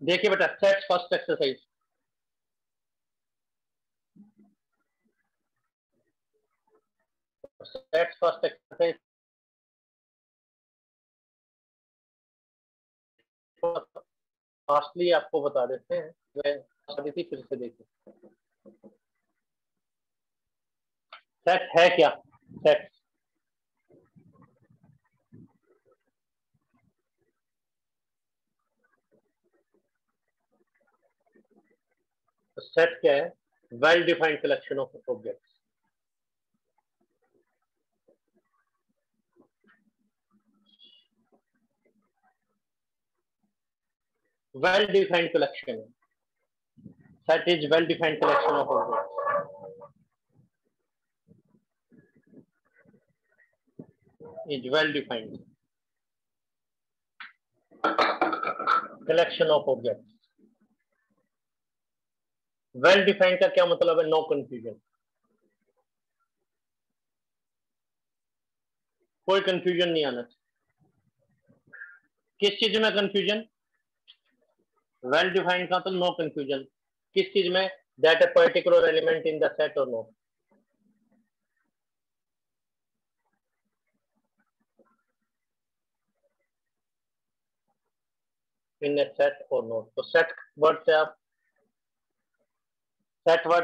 देखिए बेटा, set first exercise. Set first exercise fastly आपको बता देते हैं। मैं फिर से देखिए, सेट है क्या? सेट सेट क्या है? Well defined collection of objects. Well defined collection, set is well defined collection of objects, is well defined collection of objects. Well defined का क्या मतलब है? नो कंफ्यूजन, कोई कंफ्यूजन नहीं आना चाहिए। किस चीज में कंफ्यूजन? वेल डिफाइंड का तो नो कंफ्यूजन। किस चीज में? That a particular element in the set और नॉट। इन ए सेट और नॉट। तो सेट वर्ड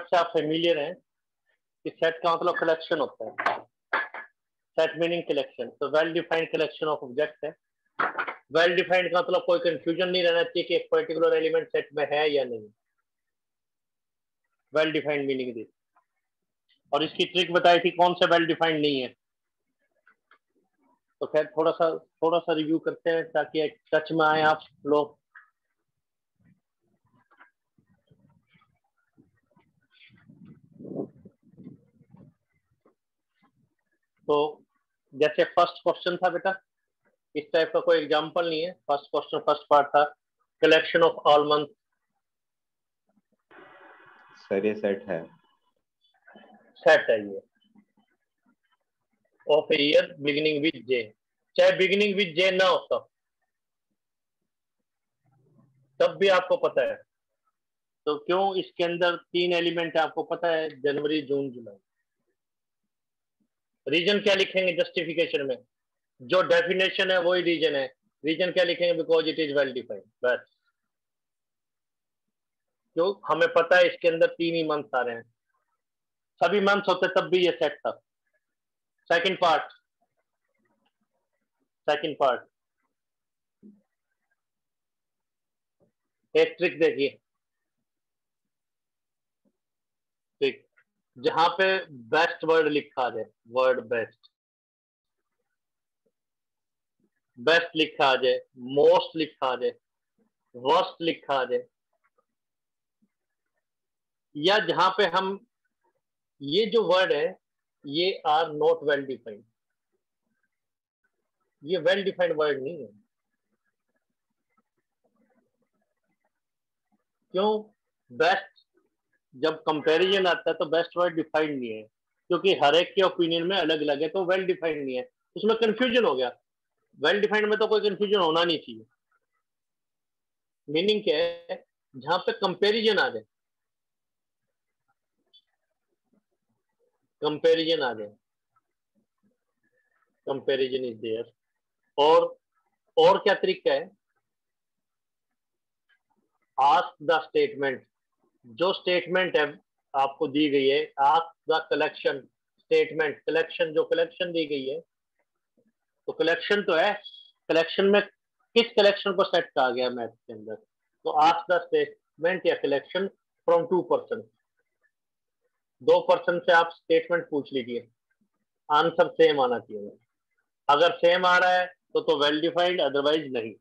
से आप फेमिलियर हैं कि सेट का मतलब कलेक्शन होता है। सेट मीनिंग कलेक्शन, तो well defined collection of object है। वेल डिफाइंड का मतलब कोई कंफ्यूजन नहीं रहना चाहिए कि एक पर्टिकुलर एलिमेंट सेट में है या नहीं। वेल डिफाइंड मीनिंग दी। और इसकी ट्रिक बताई थी, कौन सा वेल डिफाइंड नहीं है। तो खैर थोड़ा सा रिव्यू करते हैं ताकि एक टच में आए आप लोग। तो जैसे फर्स्ट क्वेश्चन था बेटा, इस टाइप का कोई एग्जांपल नहीं है। फर्स्ट क्वेश्चन फर्स्ट पार्ट था, collection of all month. Sir ये सेट है। सेट है ये of a year beginning with J. चाहे बिगिनिंग विद जे ना होता तब भी आपको पता है। तो क्यों? इसके अंदर 3 एलिमेंट है, आपको पता है, जनवरी जून जुलाई। रीजन क्या लिखेंगे जस्टिफिकेशन में? जो डेफिनेशन है वही रीजन है। रीजन क्या लिखेंगे? Because it is well defined. बस, क्यों? हमें पता है इसके अंदर 3 ही मंथ आ रहे हैं। सभी मंथ होते तब भी ये सेट था। सेकंड पार्ट, एक ट्रिक देखिए। ट्रिक, जहां पे बेस्ट वर्ड लिखा जाए, वर्ड बेस्ट, बेस्ट लिखा आ जाए, मोस्ट लिखा आ जाए, वर्स्ट लिखा आ जाए, या जहां पे हम ये जो वर्ड है ये आर नॉट वेल डिफाइंड, ये वेल डिफाइंड वर्ड नहीं है। क्यों? बेस्ट जब कंपैरिजन आता है तो बेस्ट वर्ड डिफाइंड नहीं है, क्योंकि हर एक के ओपिनियन में अलग अलग है, तो वेल डिफाइंड नहीं है। उसमें कंफ्यूजन हो गया। वेल डिफाइंड में तो कोई कंफ्यूजन होना नहीं चाहिए। मीनिंग क्या है? जहां पे कंपैरिजन आ जाए, कंपैरिजन आ जाए, कंपैरिजन इज देयर। और क्या तरीका है? आस्क द स्टेटमेंट, जो स्टेटमेंट है आपको दी गई है, ask the collection statement, collection जो कलेक्शन दी गई है, तो कलेक्शन तो है, कलेक्शन में किस कलेक्शन को सेट कहा गया मैथ के अंदर? तो आस्क द स्टेटमेंट या कलेक्शन फ्रॉम 2%। 2% से आप स्टेटमेंट पूछ लीजिए, आंसर सेम आना चाहिए। अगर सेम आ रहा है तो वेल डिफाइंड, अदरवाइज नहीं।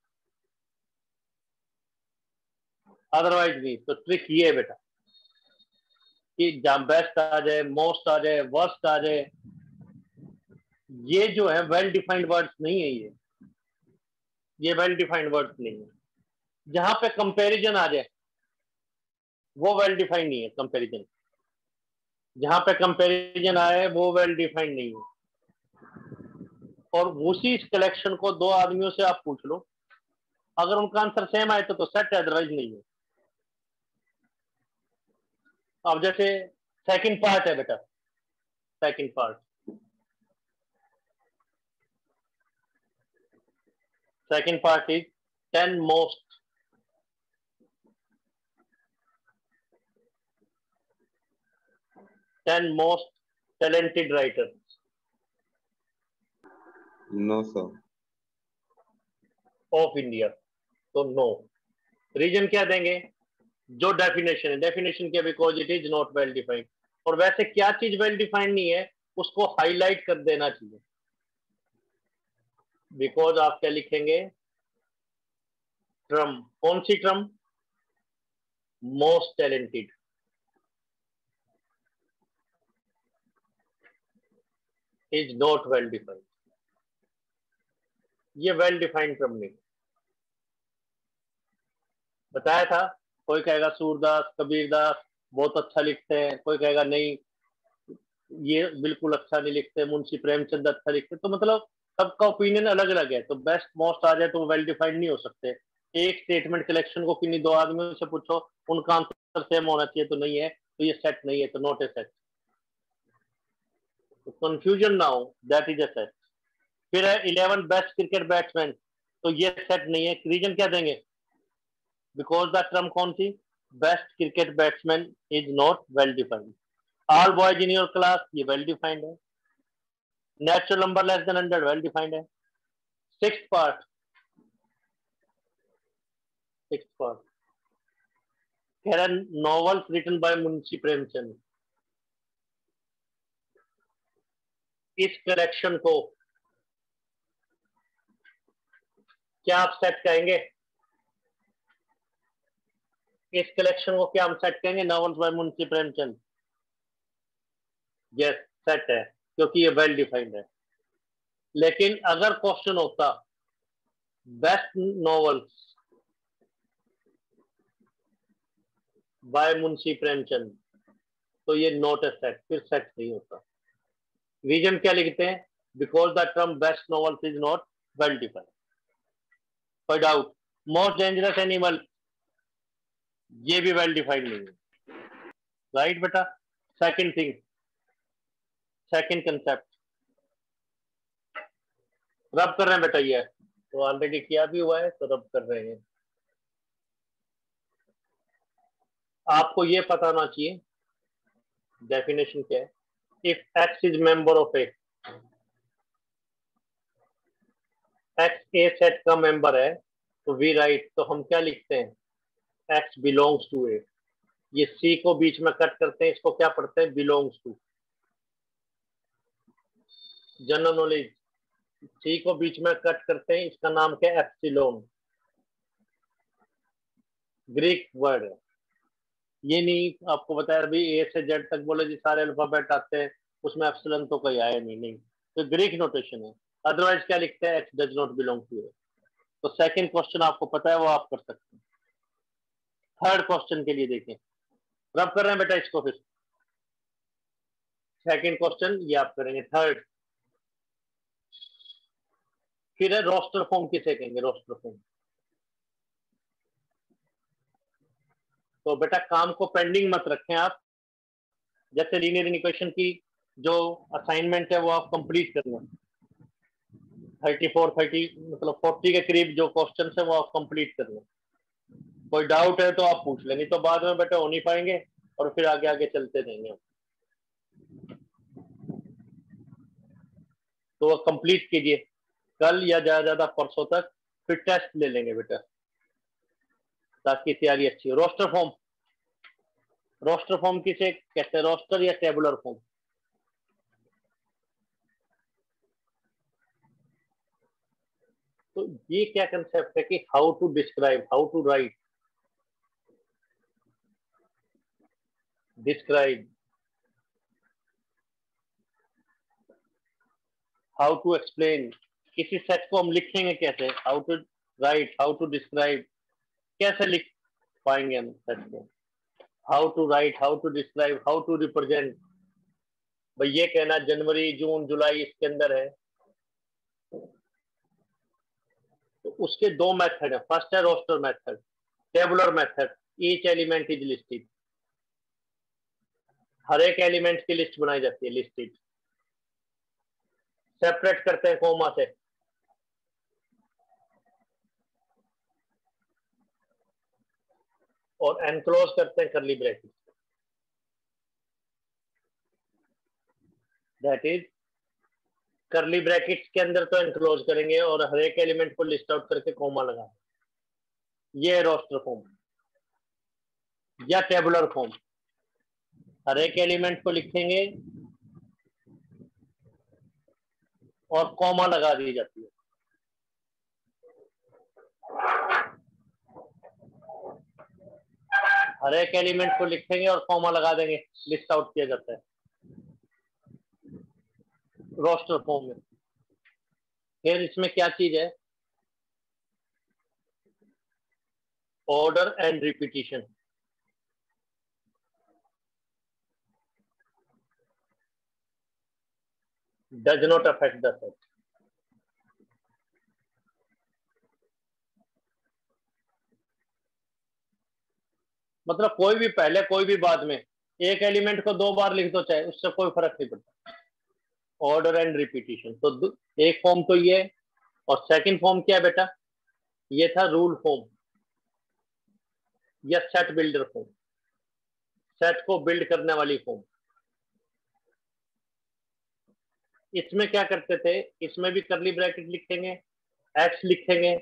अदरवाइज नहीं। तो ट्रिक ये है बेटा कि जहां बेस्ट आ जाए, मोस्ट आ जाए, वर्स्ट आ जाए, ये जो है वेल डिफाइंड वर्ड्स नहीं है। ये वेल डिफाइंड वर्ड्स नहीं है। जहां पे कंपैरिजन आ जाए वो वेल डिफाइंड नहीं है। कंपैरिजन, जहां पे कंपैरिजन आए वो वेल डिफाइंड नहीं है। और उसी कलेक्शन को 2 आदमियों से आप पूछ लो, अगर उनका आंसर सेम आए तो सेट है, अदरवाइज नहीं है। अब जैसे सेकंड पार्ट है बेटा, second part, second part is 10 most talented writers. No sir. Of India, तो नो। रीजन क्या देंगे? जो डेफिनेशन है, डेफिनेशन क्या? Because it is not well defined. और वैसे क्या चीज वेल डिफाइंड नहीं है उसको हाईलाइट कर देना चाहिए। बिकॉज आप क्या लिखेंगे? ट्रम, कौन सी term? Most talented. Is not well defined, ये वेल डिफाइंड ट्रम नहीं। बताया था, कोई कहेगा सूरदास, कबीरदास बहुत अच्छा लिखते हैं, कोई कहेगा नहीं ये बिल्कुल अच्छा नहीं लिखते, मुंशी प्रेमचंद अच्छा लिखते। तो मतलब सबका ओपिनियन अलग अलग है। तो बेस्ट मोस्ट आ जाए तो वेल डिफाइंड नहीं हो सकते। एक स्टेटमेंट कलेक्शन को किन्हीं दो आदमियों से पूछो, उनका आंसर सेम होना चाहिए तो नहीं है, तो ये सेट नहीं है, तो नॉट ए सेट। तो कंफ्यूजन ना हो, दैट इज ए सेट। फिर है 11 बेस्ट क्रिकेट बैट्समैन, तो ये सेट नहीं है। रीजन क्या देंगे? बिकॉज द टर्म कौन सी? Best cricket batsman is not well defined. All boys in your class, ये वेल डिफाइंड है। Natural number less than 100, well defined है। सिक्स्थ पार्ट, सिक्स्थ पार्ट कह रहा है novels written by Munshi Premchand. इस कलेक्शन को क्या आप सेट कहेंगे? इस कलेक्शन को क्या हम सेट कहेंगे? Novels by Munshi Premchand. Yes, set है, क्योंकि ये वेल डिफाइंड है। लेकिन अगर क्वेश्चन होता best novels by Munshi Premchand, तो ये नॉट ए सेट, फिर सेट नहीं होता। रीजन क्या लिखते हैं? Because the term best novels is not well defined. कोई डाउट? मोस्ट डेंजरस एनिमल, ये भी वेल डिफाइंड नहीं है। राइट बेटा? सेकंड थिंग, सेकंड कंसेप्ट रब कर रहे हैं बेटा। ये तो ऑलरेडी किया भी हुआ है, तो रब कर रहे हैं। आपको ये पता होना चाहिए डेफिनेशन क्या है। If x is member of A, x A set का मेंबर है, तो वी राइट, तो हम क्या लिखते हैं? एक्स बिलोंग्स टू ए। ये सी को बीच में कट करते हैं, इसको क्या पढ़ते हैं? Belongs to. General knowledge, C को बीच में कट करते हैं, इसका नाम क्या है? एप्सिलॉन। ग्रीक वर्ड है। ये नहीं आपको बताया अभी ए से जेड तक बोले जी सारे अल्फाबेट आते हैं, उसमें एप्सिलॉन तो कोई आया नहीं। तो ग्रीक नोटेशन है। अदरवाइज क्या लिखते हैं? X does not belong to A. तो सेकंड क्वेश्चन आपको पता है, वो आप कर सकते हैं। थर्ड क्वेश्चन के लिए देखें, रब कर रहे हैं बेटा इसको। फिर सेकंड क्वेश्चन ये आप करेंगे। थर्ड फिर है रोस्टर फॉर्म, किसे कहेंगे? Roster form. तो बेटा काम को पेंडिंग मत रखें आप। जैसे लीनियर इक्वेशन की जो असाइनमेंट है वो आप कंप्लीट कर लें। 30 मतलब 40 के करीब जो क्वेश्चन है वो आप कंप्लीट कर लें। कोई डाउट है तो आप पूछ लेंगे, तो बाद में बेटा हो नहीं पाएंगे और फिर आगे आगे चलते रहेंगे। तो वो कंप्लीट कीजिए कल या ज्यादा परसों तक, फिर टेस्ट ले लेंगे बेटा, ताकि तैयारी अच्छी हो। रोस्टर फॉर्म, रोस्टर फॉर्म किसे कहते हैं? रोस्टर या टेबुलर फॉर्म? तो ये क्या कंसेप्ट है कि how to describe, how to write, describe, how to explain. किसी सेट को हम लिखेंगे कैसे? How to write, how to describe, कैसे लिख पाएंगे हम सेट को? How to write, how to describe, how to represent. भाई ये कहना जनवरी जून जुलाई इसके अंदर है, तो उसके दो मेथड है। फर्स्ट है roster method, tabular method, each element is listed. हर एक एलिमेंट की लिस्ट बनाई जाती है, लिस्टेड। सेपरेट करते हैं कोमा से, और एनक्लोज करते हैं करली ब्रैकेट। दैट इज करली ब्रैकेट्स के अंदर तो एनक्लोज करेंगे और हर एक एलिमेंट को लिस्ट आउट करके कोमा लगा। ये रोस्टर फॉर्म या टेबुलर फॉर्म। हर एक एलिमेंट को लिखेंगे और कॉमा लगा दी जाती है। हर एक एलिमेंट को लिखेंगे और कॉमा लगा देंगे, लिस्ट आउट किया जाता है रोस्टर फॉर्म में। फिर इसमें क्या चीज है, order and repetition. Does not affect the set. मतलब कोई भी पहले कोई भी बाद में, एक एलिमेंट को 2 बार लिख दो चाहे, उससे कोई फर्क नहीं पड़ता। Order and repetition. तो एक फॉर्म तो ये, और सेकंड फॉर्म क्या है बेटा, ये था रूल फॉर्म या सेट बिल्डर फॉर्म, सेट को बिल्ड करने वाली फॉर्म। इसमें क्या करते थे, इसमें भी करली ब्रैकेट लिखेंगे, एक्स लिखेंगे,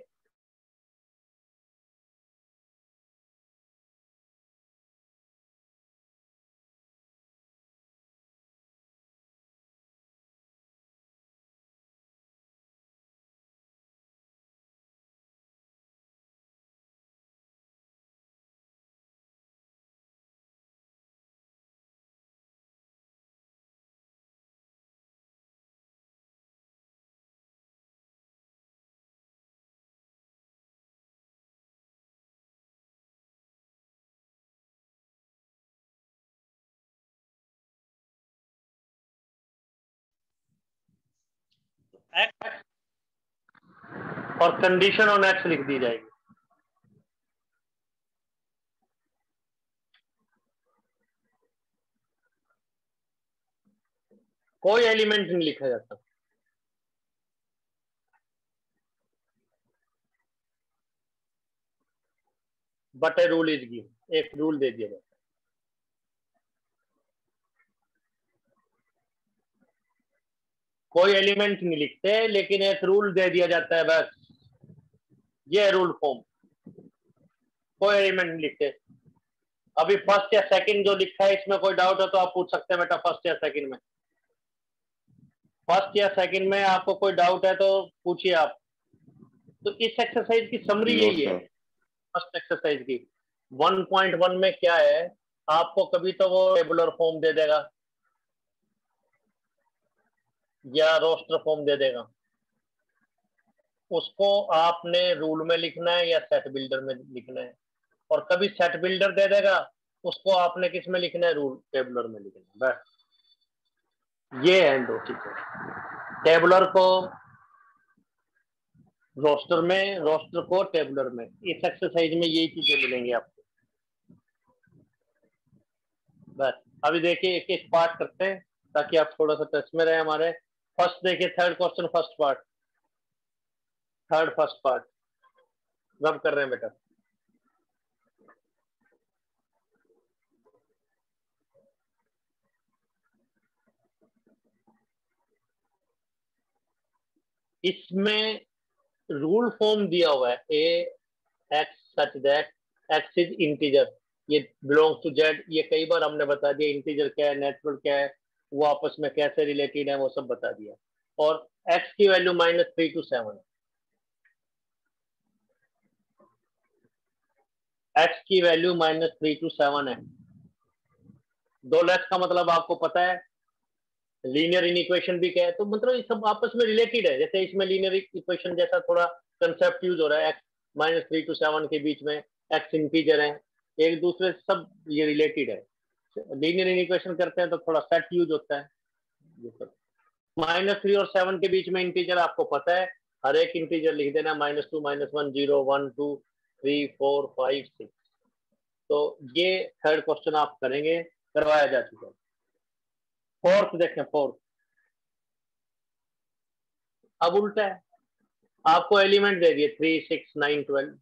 एक्स और कंडीशन ऑन एक्स लिख दी जाएगी। कोई एलिमेंट नहीं लिखा जाता, but a rule is given, एक रूल दे दिया जाता है। कोई एलिमेंट नहीं लिखते, लेकिन एक रूल दे दिया जाता है बस, ये रूल फॉर्म। कोई एलिमेंट नहीं लिखते। अभी फर्स्ट या सेकंड जो लिखा है, इसमें कोई डाउट है तो आप पूछ सकते हैं बेटा, फर्स्ट या सेकंड में। फर्स्ट या सेकंड में आपको कोई डाउट है तो पूछिए आप। तो इस एक्सरसाइज की समरी नो यही है, सर। फर्स्ट एक्सरसाइज की। 1.1 में क्या है, आपको कभी तो वो टेबुलर फॉर्म दे देगा या रोस्टर फॉर्म दे देगा, उसको आपने रूल में लिखना है या सेट बिल्डर में लिखना है। और कभी सेट बिल्डर दे देगा, उसको आपने किस में लिखना है, रूल टेबुलर में लिखना है। बस ये है दो चीजें, टेबुलर को रोस्टर में, रोस्टर को टेबुलर में। इस एक्सरसाइज में यही चीजें मिलेंगी आपको। बस अभी देखिए एक एक पार्ट करते हैं ताकि आप थोड़ा सा टच में रहे हमारे। फर्स्ट देखिए, third question first part, third first part रब कर रहे हैं बेटा। इसमें रूल फॉर्म दिया हुआ है, A X such that X is integer, ये बिलोंग्स टू जेड। ये कई बार हमने बता दिया, इंटीजर क्या है, नेचुरल क्या है, वो आपस में कैसे रिलेटेड है, वो सब बता दिया। और एक्स की वैल्यू -3 to 7 है। एक्स की वैल्यू -3 to 7 है। दो लेस का मतलब आपको पता है, लीनियर इनइक्वेशन भी क्या है, तो मतलब ये सब आपस में रिलेटेड है। जैसे इसमें लीनियर इक्वेशन जैसा थोड़ा कंसेप्ट यूज हो रहा है, एक्स -3 to 7 के बीच में एक्स इंटीजर है, एक दूसरे से सब ये रिलेटेड है। लीनियर इनइक्वेशन करते हैं तो थोड़ा सेट यूज होता है। -3 और 7 के बीच में इंटीजर आपको पता है, हर एक इंटीजर लिख देना, -2 -1 0 1 2 3 4 5 6। तो ये थर्ड क्वेश्चन आप करेंगे, करवाया जा चुका है। फोर्थ देखें, फोर्थ अब उल्टा है, आपको एलिमेंट दे दिए 3 6 9 12।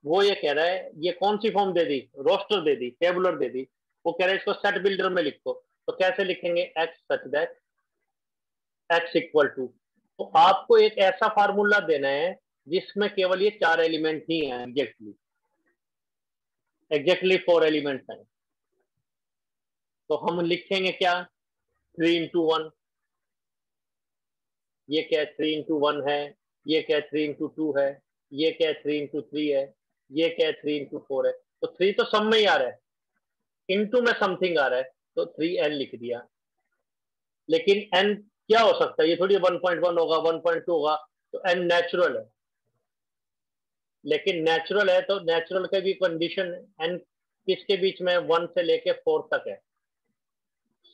वो ये कह रहा है, ये कौन सी फॉर्म दे दी, रोस्टर दे दी, टेबुलर दे दी। वो कह रहा है इसको सेट बिल्डर में लिखो। तो कैसे लिखेंगे, x such that x equal to, तो आपको एक ऐसा फार्मूला देना है जिसमें केवल ये 4 एलिमेंट ही हैं, एग्जैक्टली 4 एलिमेंट हैं। तो हम लिखेंगे क्या, 3 इंटू 1, ये क्या 3 इंटू 1 है, ये क्या 3 इंटू 2 है, ये क्या 3 इंटू 3 है, ये क्या 3 इंटू 4 है। तो 3 तो सम में ही आ रहा है, इंटू में समथिंग आ रहा है, तो 3n लिख दिया। लेकिन n क्या हो सकता है, ये थोड़ी 1.1 होगा, 1.2 होगा, तो n नेचुरल है। लेकिन नेचुरल है तो नेचुरल के भी कंडीशन n किसके बीच में, 1 से लेके 4 तक है।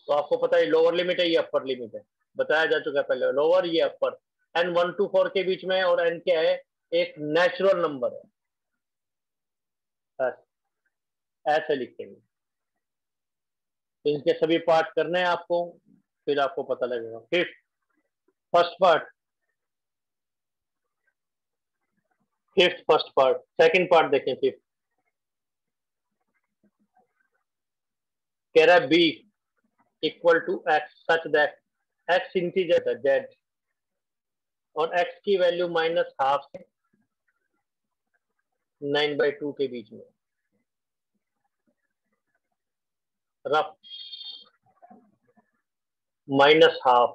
तो आपको पता है लोअर लिमिट है, ये अपर लिमिट है, बताया जा चुका है पहले, लोअर ये अपर, n 1 to 4 के बीच में है, और n क्या है, एक नेचुरल नंबर है। ऐसे लिखेंगे, तो इनके सभी पार्ट करने हैं आपको, फिर आपको पता लगेगा। Fifth, first part, fifth first part, second part देखें। फिफ्थ कह रहा है B equal to x such that x integer है जेड, और एक्स की वैल्यू -12 से 9/2 के बीच में, रफ -12।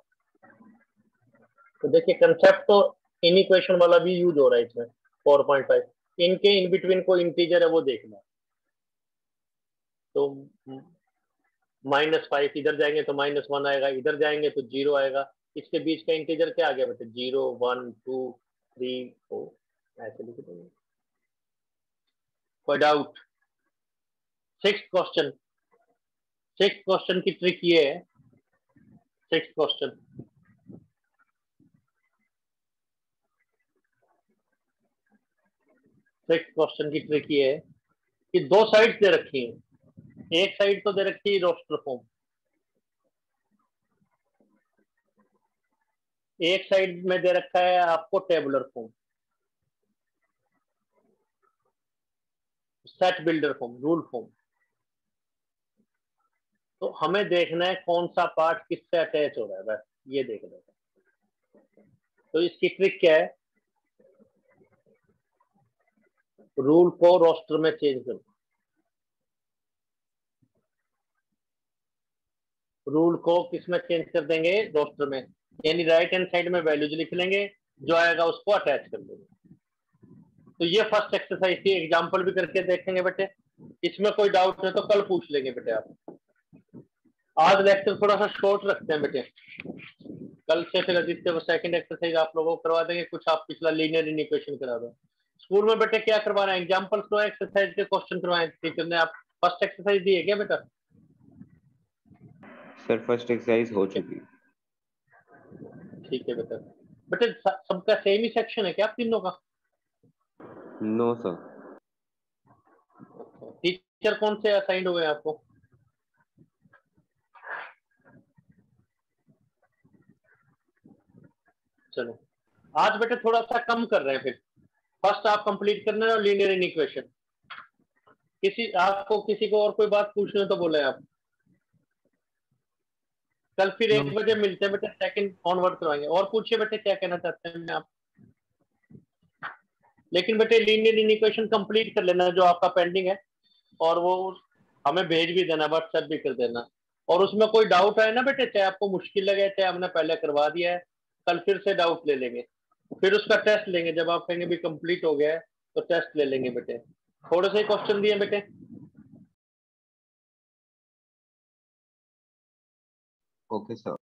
तो देखिए कंसेप्ट तो इन इक्वेशन वाला भी यूज हो रहा है इसमें, 4.5, इनके इन बिटवीन कोई इंटीजर है वो देखना। तो -5 इधर जाएंगे तो -1 आएगा, इधर जाएंगे तो 0 आएगा। इसके बीच का इंटीजर क्या आ गया बेटे, 0 1 2 3 4, ऐसे लिख देंगे। कोई doubt? Six question, six question की ट्रिक ये है, सिक्स क्वेश्चन सिक्स क्वेश्चन की ट्रिक ये है कि दो साइड्स दे रखी हैं। एक साइड तो दे रखी है रोस्टर फॉर्म, एक साइड में दे रखा है आपको tabular form, set builder form, rule form. तो हमें देखना है कौन सा पार्ट किससे अटैच हो रहा है, बस ये देखना है। तो इसकी ट्रिक क्या है, रूल को रोस्टर में चेंज करो। रूल को किस में चेंज कर देंगे, रोस्टर में, यानी राइट हैंड साइड में वैल्यूज लिख लेंगे, जो आएगा उसको अटैच कर देंगे। तो ये फर्स्ट एक्सरसाइज थी, एग्जांपल भी करके देखेंगे बेटे। इसमें कोई डाउट है तो कल पूछ लेंगे बेटे आप। आज लेक्चर थोड़ा सा शॉर्ट रखते हैं बेटे, कल से फिर आदित्य वो सेकंड एक्सरसाइज आप लोगों को करवा देंगे, कुछ आप पिछला लीनियर इन इक्वेशन करा दो। स्कूल में बेटे क्या करवा रहे हैं, एग्जाम्पल फ्लो एक्सरसाइज के क्वेश्चन करवाए टीचर ने। आप फर्स्ट एक्सरसाइज दी है क्या बेटा? सर फर्स्ट एक्सरसाइज हो चुकी। ठीक है बेटा। बेटे सबका सेम ही सेक्शन है क्या आप तीनों का? No sir. टीचर कौन से असाइंड हुए हैं आपको? चलो आज बेटे थोड़ा सा कम कर रहे हैं फिर। फर्स्ट आप कंप्लीट करना है लीनियर इन इक्वेशन। किसी आपको किसी को और कोई बात पूछनी हो तो बोले आप। कल फिर 1 बजे मिलते हैं बेटे, सेकंड ऑनवर्ड करवाएंगे। और पूछिए बेटे क्या कहना चाहते हैं आप। लेकिन बेटे लीनियर इन इक्वेशन कंप्लीट कर लेना जो आपका पेंडिंग है, और वो हमें भेज भी देना, व्हाट्सएप भी कर देना। और उसमें कोई डाउट आए ना बेटे, चाहे आपको मुश्किल लगे, चाहे हमने पहले करवा दिया है, कल फिर से डाउट ले लेंगे, फिर उसका टेस्ट लेंगे। जब आप कहेंगे भी कंप्लीट हो गया है तो टेस्ट ले लेंगे बेटे। थोड़े से क्वेश्चन दिए बेटे। Okay sir.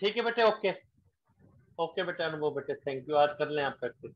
ठीक है बेटे, ओके ओके बेटे, अनुभव बेटे, थैंक यू, आज कर लें आप प्रैक्टिस।